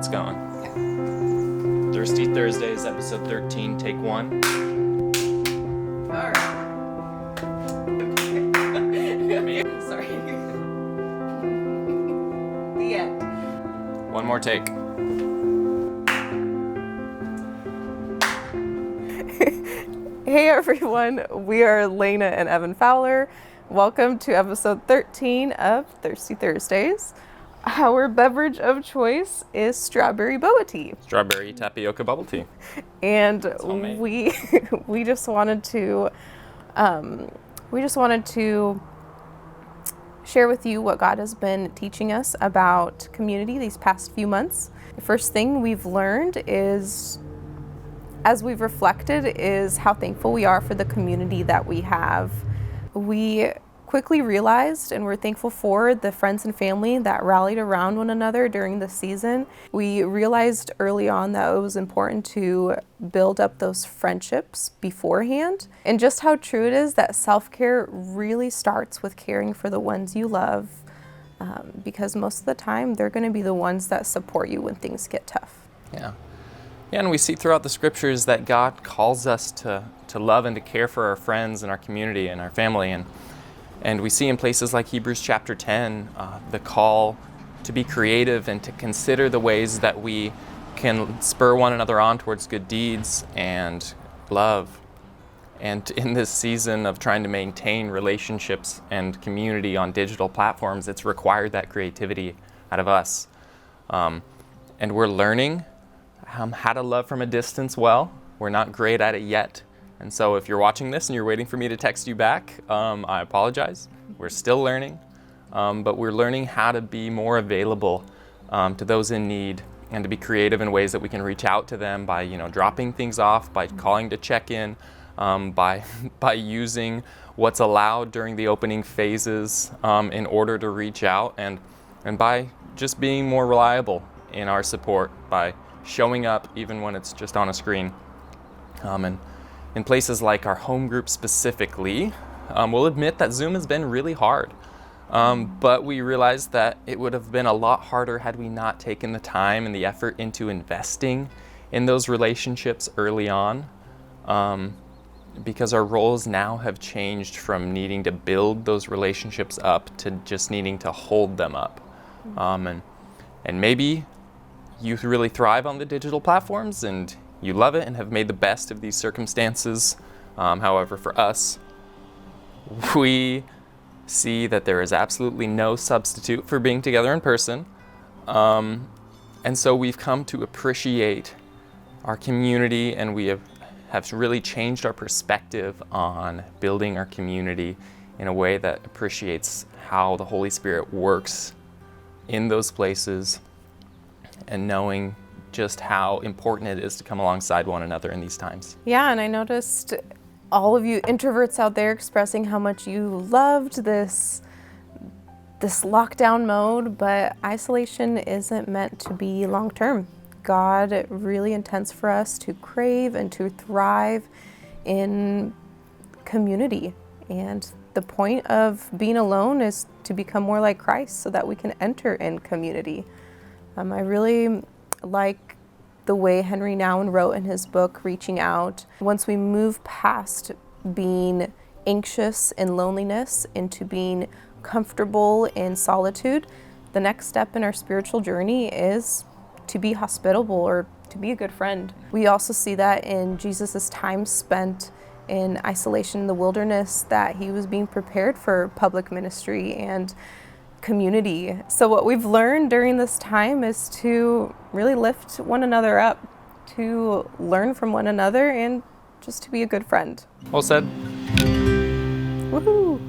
it's going. Thirsty Thursdays, episode 13, take 1. All right. Sorry. The end. One more take. Hey everyone, we are Lena and Evan Fowler. Welcome to episode 13 of Thirsty Thursdays. Our beverage of choice is strawberry boba tea. Strawberry tapioca bubble tea. And we just wanted to share with you what God has been teaching us about community these past few months. The first thing we've learned is, as we've reflected, is how thankful we are for the community that we have. We quickly realized and we're thankful for the friends and family that rallied around one another during the season. We realized early on that it was important to build up those friendships beforehand, and just how true it is that self-care really starts with caring for the ones you love, because most of the time they're going to be the ones that support you when things get tough. Yeah, and we see throughout the scriptures that God calls us to love and to care for our friends and our community and our family. And we see in places like Hebrews chapter 10, the call to be creative and to consider the ways that we can spur one another on towards good deeds and love. And in this season of trying to maintain relationships and community on digital platforms, it's required that creativity out of us. And we're learning how to love from a distance well. We're not great at it yet. And so if you're watching this and you're waiting for me to text you back, I apologize. We're still learning, but we're learning how to be more available to those in need and to be creative in ways that we can reach out to them by, dropping things off, by calling to check in, by using what's allowed during the opening phases in order to reach out, and by just being more reliable in our support, by showing up even when it's just on a screen. And in places like our home group specifically, we'll admit that Zoom has been really hard. But we realized that it would have been a lot harder had we not taken the time and the effort into investing in those relationships early on, because our roles now have changed from needing to build those relationships up to just needing to hold them up. And maybe you really thrive on the digital platforms and you love it and have made the best of these circumstances. However, for us, we see that there is absolutely no substitute for being together in person. And so we've come to appreciate our community, and we have really changed our perspective on building our community in a way that appreciates how the Holy Spirit works in those places, and knowing just how important it is to come alongside one another in these times. Yeah, and I noticed all of you introverts out there expressing how much you loved this lockdown mode, but isolation isn't meant to be long-term. God really intends for us to crave and to thrive in community. And the point of being alone is to become more like Christ so that we can enter in community. I really like the way Henry Nouwen wrote in his book, Reaching Out. Once we move past being anxious in loneliness into being comfortable in solitude, the next step in our spiritual journey is to be hospitable or to be a good friend. We also see that in Jesus' time spent in isolation in the wilderness, that he was being prepared for public ministry and community. So what we've learned during this time is to really lift one another up, to learn from one another, and just to be a good friend. Well said. Woohoo!